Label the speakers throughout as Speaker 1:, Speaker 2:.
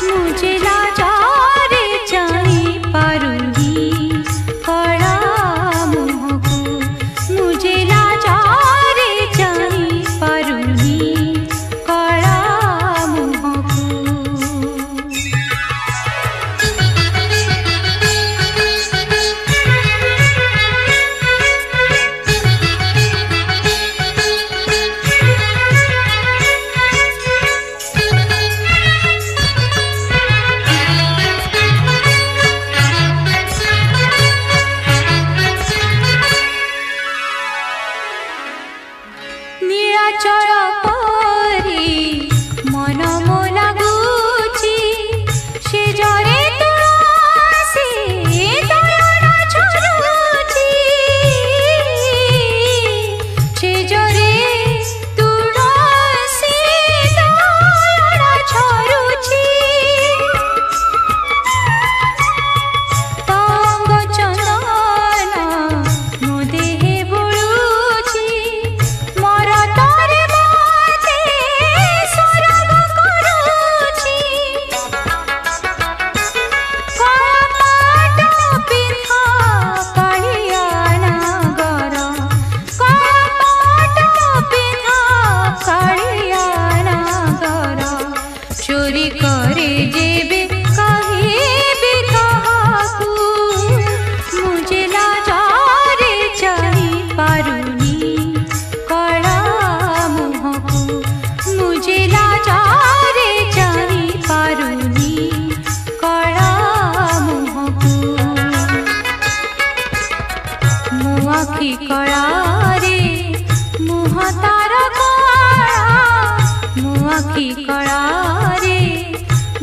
Speaker 1: मुझे लाचारे जानी पारुनी कड़ा मुहको मुझे लाचारे जानी पारुनी कड़ा मुहको नीलाचल परी मन मो लगुची से जरे तुलसी दयान झरुची से जरे तुलसी दयान झरुची तंग चंदन मो देहे बुलुची मोर तारे बाते सरग करुची कपाट पिन्हा कालिया नागर कपाट पिन्हा कालिया नागर चोरी करे जेबे कहिबे काहाकू मुझे लाचारे जानी पारुनी कड़ा मुहको मुझे लाचारे जानी पारुनी कड़ा मुहको मो आखि कड़ा रे मुह तार कड़ा मो आखि कड़ा रे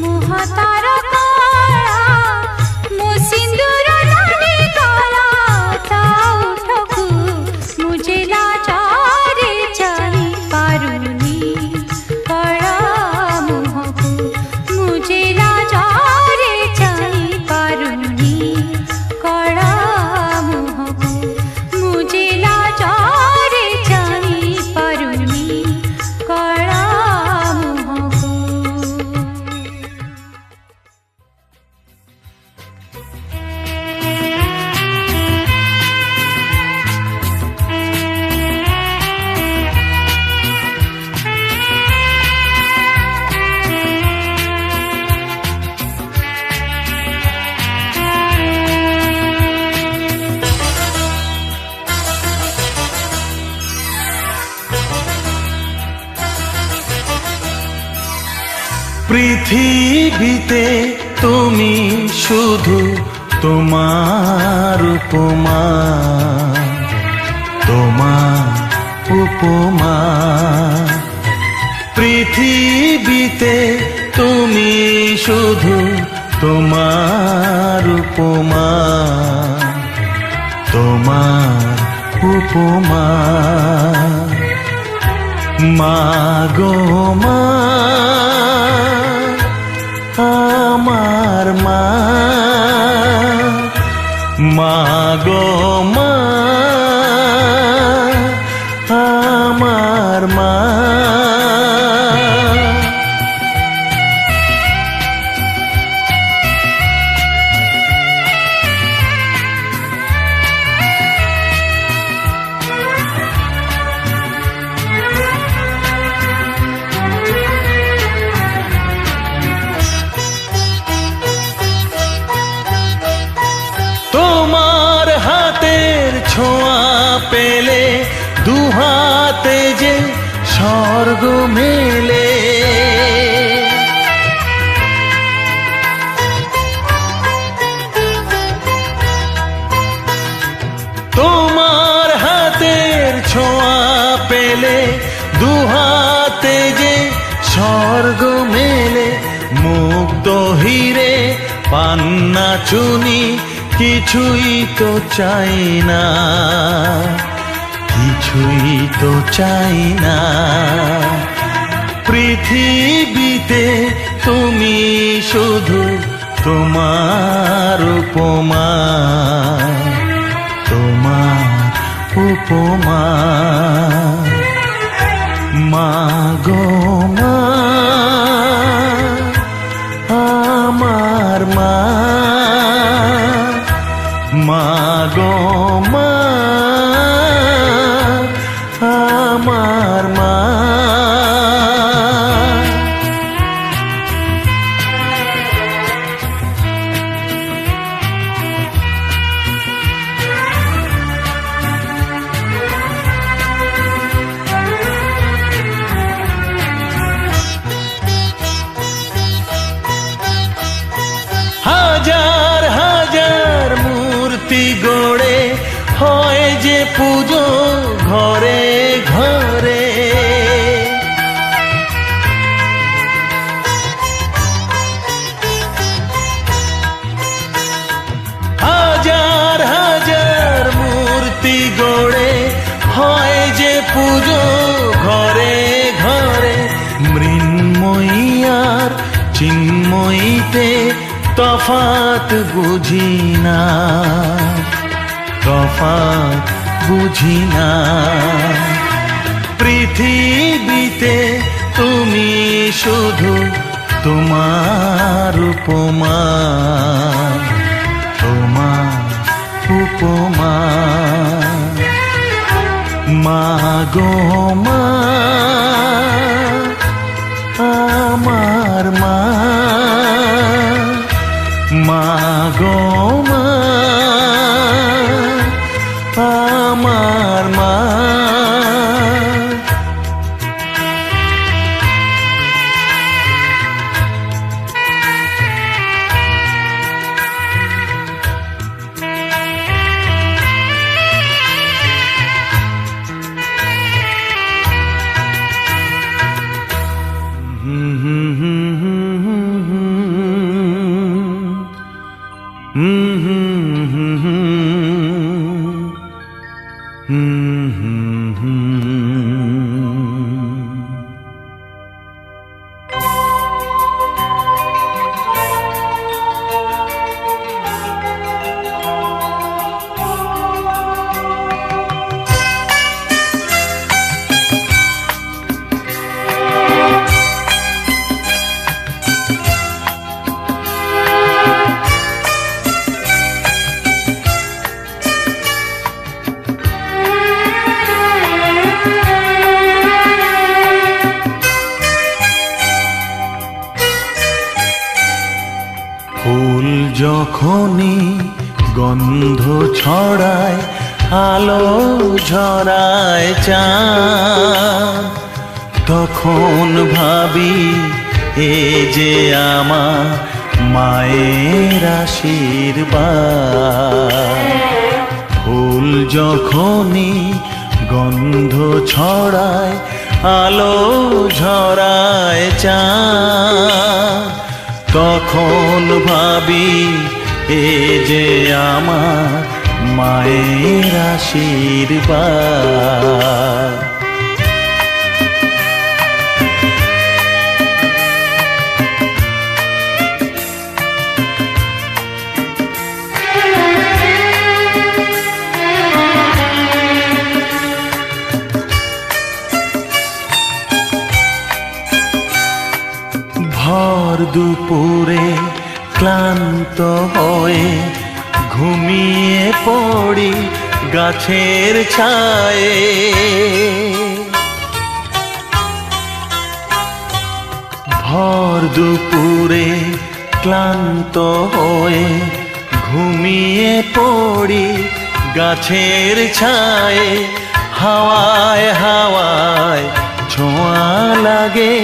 Speaker 1: मुह तार कड़ा मो सिंदूर नानी काला ता उठकू मुझे लाचारे जानी पारुनी कड़ा मुहको मुझे लाचारे जानी पारुनी कड़ा मुहको मुझे लाचारे जानी पारुनी कड़ा मुहको
Speaker 2: পৃথিবীতে তুমি শুধু তোমার উপমা তোমার উপমা পৃথিবীতে তুমি শুধু তোমার উপমা তোমার উপমা মা গো মা আমার মা মা গো মা আমার মা তোমার হাতের ছোঁয়া পেলে দুহাতে যে স্বর্গ মেলে তোমার হাতের ছোঁয়া পেলে দুহাতে যে স্বর্গ মেলে মুগ্ধ হিরে পান্না চুনি কিছুই তো চাই না কিছুই তো চাই না পৃথিবীতে তুমি শুধু তোমার উপমা তোমার উপমা মা গো মা আমার মা, মা গো মা, আমার মা। হাজার হাজার মূর্তি গড়ে হয় যে পুজো ঘরে ঘরে, হাজার হাজার মূর্তি গড়ে হয় যে পুজো ঘরে ঘরে। মৃন্ময়ী আর চিন্ময়ীতে তফাৎ বুঝি না, তফাৎ বুঝি না। পৃথিবীতে তুমি শুধু তোমার উপমা, তোমার উপমা। মা গো মা, আমার মা, মা গো মা, আমার মা। ফুল যখনই গন্ধ ছড়ায়, আলো ঝরায় চাঁদ, তখন ভাবি এ যে আমার মায়ের আশীর্বাদ। ফুল যখনই গন্ধ ছড়ায়, আলো ঝরায় চাঁদ, তখন ভাবি এ যে আমার মায়ের আশীর্বাদ। ভর দুপুরে ক্লান্ত হয়ে ঘুমিয়ে পড়ি গাছের ছায়ে, ভর দুপুরে ক্লান্ত হয়ে ঘুমিয়ে পড়ি গাছের ছায়ে। হাওয়ায় হাওয়ায় ছোঁয়া লাগে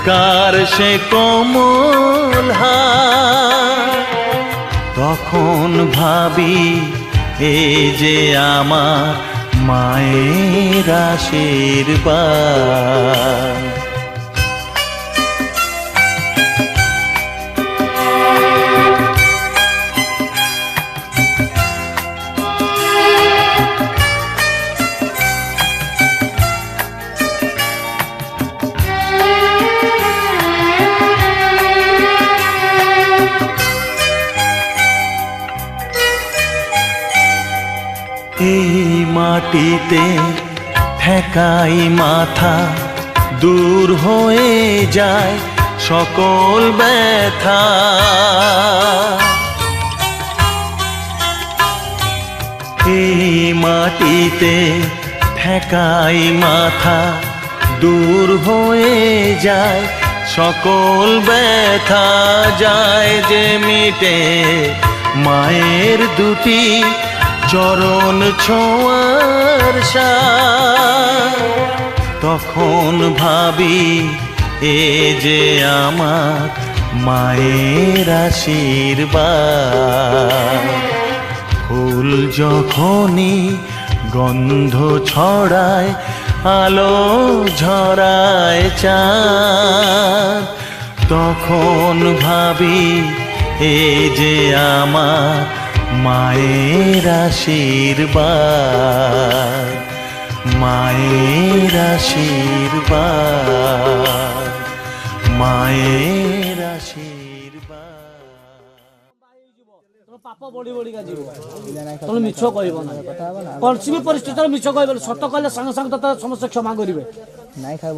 Speaker 2: কার সে কোমল হাত, তখন ভাবি এ যে আমার মায়ের আশীর্বাদ। এই মাটিতে ঠেকাই মাথা, দূর হয়ে যায় সকল ব্যথা। এই মাটিতে ঠেকাই মাথা, দূর হয়ে যায় সকল ব্যথা, যায় যে মিটে মায়ের দুটি চরণ ছোঁয়ার সাথ। তখন ভাবি এ যে আমার মায়ের আশীর্বাদ। ফুল যখনই গন্ধ ছড়ায়, আলো ঝরায় চাঁদ, তখন ভাবি এ যে আমার মায়ের আশীর্বাদ, মায়ের আশীর্বাদ, মায়ের আশীর্বাদ।
Speaker 3: পাপ বড়ি বড়িকা যাব, তুমি মিছ কইব না, কৌশি বি পরিস্থিতিরে মিছ কইব, সত কইলে সাঙ্গ সাঙ্গ তত সমস্ত ক্ষমা করিবে,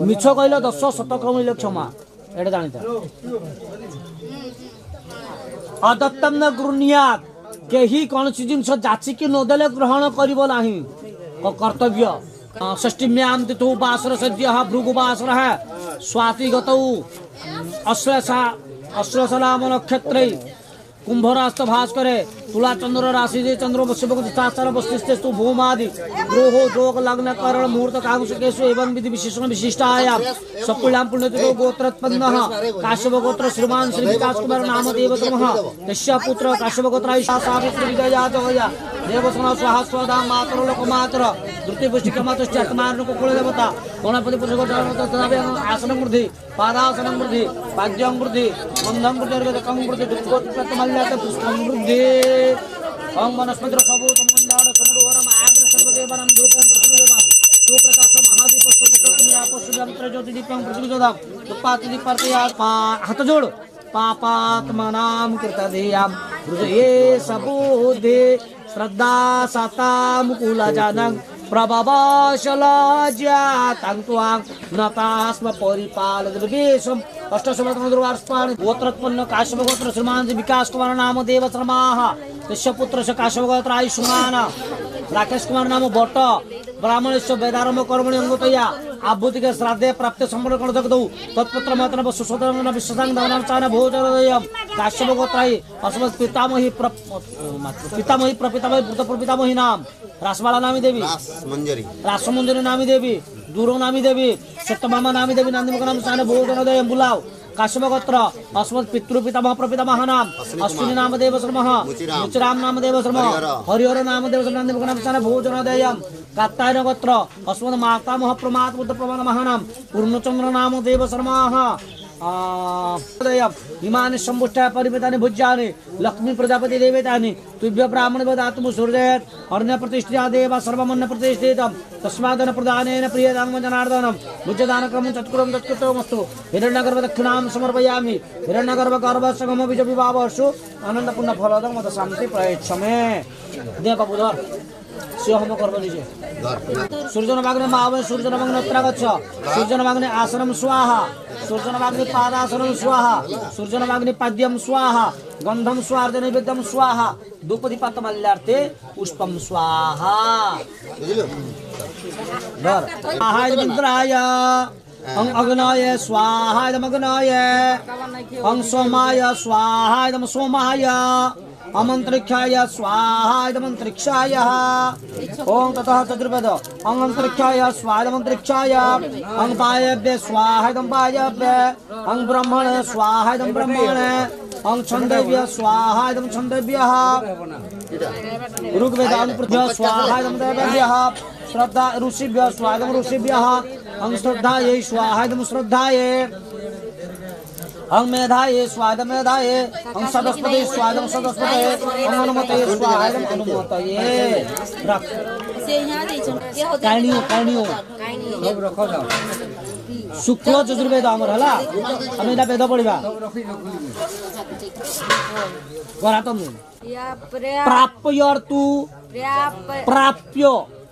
Speaker 3: মিছ কইলে 10 সত কইলে ক্ষমা, এটা জানিতা। অদত্তম ন গৃহ্ণীয়াৎ, কেহি কৌশি জিনিস যাচিকি নদেলে গ্রহণ করিব নাহি, কর্তব্য। षष्ठीम्यां तिथौ वासर सद्यः भृगुवासरः स्वातिगतौ अश्लेषा नक्षत्रे कुंभरास्त भास्करे तुला चंद्र राशि जे चंद्र शिवचार वस्तिस्तु भूमादि ग्रह जोग लग्न करण मुहूर्त कांशकेशु एवं विधि विशेषण विशिष्टायां सपुलां पुण्यतिथो गोत्रोत्पन्नः काश्यप गोत्र श्रीमान श्री विकास कुमार नामदेव तमः तस्य पुत्र काश्यप गोत्रायिषा सावित्री विजया जया देवसना स्वाहा स्वदा मातर लोक मातर द्रुति पुष्टि कमातश्च आत्मार्णक कुल देवता गणपति पुरुष गोत्र आसन वृद्धि पादासन वृद्धि पाद्यं वृद्धि मंदं वृद्धि कं वृद्धि दुःखोत्पत्तमल्ल्यात पुष्पं वृद्धि ओम वनस्पति सबूत मंदार समुद्रवरम आग्र सर्वदेवरम धूपं प्रतिदेवं सुप्रकाश महादीप सुमुद्रकुमिरा पशुयंत्र ज्योति दीपं प्रतिजोदाम उत्पाति दीपर्तया हाथ जोड़ पापात्मनां कृतधेयां हृदये सबूधे श्रद्धा सता मुकुला जानं प्रभवाशलाज्यातं त्वां नतास्म परिपालद्विवेशम अष्टशतमद्रुवार्ष्पाणि गोत्रोत्पन्न काश्यप गोत्र श्रीमान विकास कुमार नाम देव शर्माः तस्य पुत्र काश्यप गोत्र आयुष्मान राकेश कुमार नाम भट्ट ब्राह्मणस्य वेदारंभ कर्मणि अंगतया आभूति के श्राद्धे प्राप्त संपूर्ण जगदौ तत्पुत्र मात्र सुसोदरन विश्वासां दानं चान भोजनदयं काश्यप गोत्राय अस्मत् पितामही प्रपितामही भूत प्रपितामही नाम रासबाला नामी देवी रासमंजरी नामी देवी दूरो नामी देवी सत्यभामा नामी देवी नंदीमुख नाम चान भोजनदयं बुलाव काश्यप गोत्र अस्मत् पितृ पितामह प्रपितामह नाम अश्विनी नाम देव शर्मा मुचिराम नाम देव शर्मा हरिहर नाम देव शर्मा नंदीमुख नाम चान भोजनदयं कात्यायन गोत्र अस्मत् मातामह प्रमाद बुद्ध प्रमाणमः नाम पूर्णचंद्र नाम देव शर्मा इमानि संपुष्टाय परिमितानि भुज्यानि लक्ष्मी प्रजापति देवतानि तुभ्य ब्राह्मण ददातु सूर्येत् अर्ण्य प्रतिष्ठिता देव सर्वमन्न प्रतिष्ठितं तस्मादन प्रदानेन प्रियदां जनार्दनं भुज्यदानक्रमं चत्कुरं तत्कृतमस्तु हिरण्यगर्भ दक्षिणां समर्पयामि हिरण्यगर्भ गर्भसंगम बीज विवाहसु आनन्दपूर्ण फलदं मत शान्ति प्रयच्छमे देव बुधर शिवहोम कर्म निजे सूर्यनवाग्ने मावे सूर्यनवाग्ने उत्तरागच्छ सूर्यनवाग्ने आसनं स्वाहा सूर्यनवाग्ने पादासनं स्वाहा सूर्यनवाग्ने पाद्यं स्वाहा गंधं स्वाहा नैवेद्यं स्वाहा धूपदीपातमल्यार्थे पुष्पं स्वाहा बर आहाय मित्राय अग्नाय स्वाहा अग्नाय सोमाय स्वाहा सोमाय अमंत्रिक्षाय स्वाहा मंत्रिक्षाय ओम ततः चतुर्वेद अंतरिक्षाय स्वाहा मंत्रिक्षाय अंग पायभ्य स्वाहा पायभ्य अंग ब्रह्मण स्वाहा ब्रह्मण अंग छंदेभ्य स्वाहा छंदेभ्यः ऋग्वेद पृथ्व्य स्वाहा देवेभ्यः श्रद्धा ऋषिभ्य स्वाहा ऋषिभ्यः अंग श्रद्धायै स्वाहा श्रद्धायै अंग मेधाये स्वाहा मेधाये अंग सदस्पति स्वाहा सदस्पति अंग अनुमतये स्वाहा अनुमतये रख कारणियो सब रखो जाओ शुक्ल चतुर्वेद हमर हला हम एटा वेद पढिबा गरातम प्राप्यर्तु प्राप्य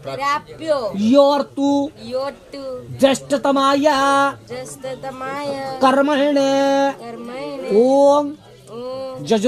Speaker 4: प्राप्यो
Speaker 3: योर्तु
Speaker 4: योट्टु
Speaker 3: ज्येष्ठतमाय
Speaker 4: जस्ततमाय
Speaker 3: कर्मणे
Speaker 4: कर्मणे
Speaker 3: ओम
Speaker 4: ओम
Speaker 3: जजु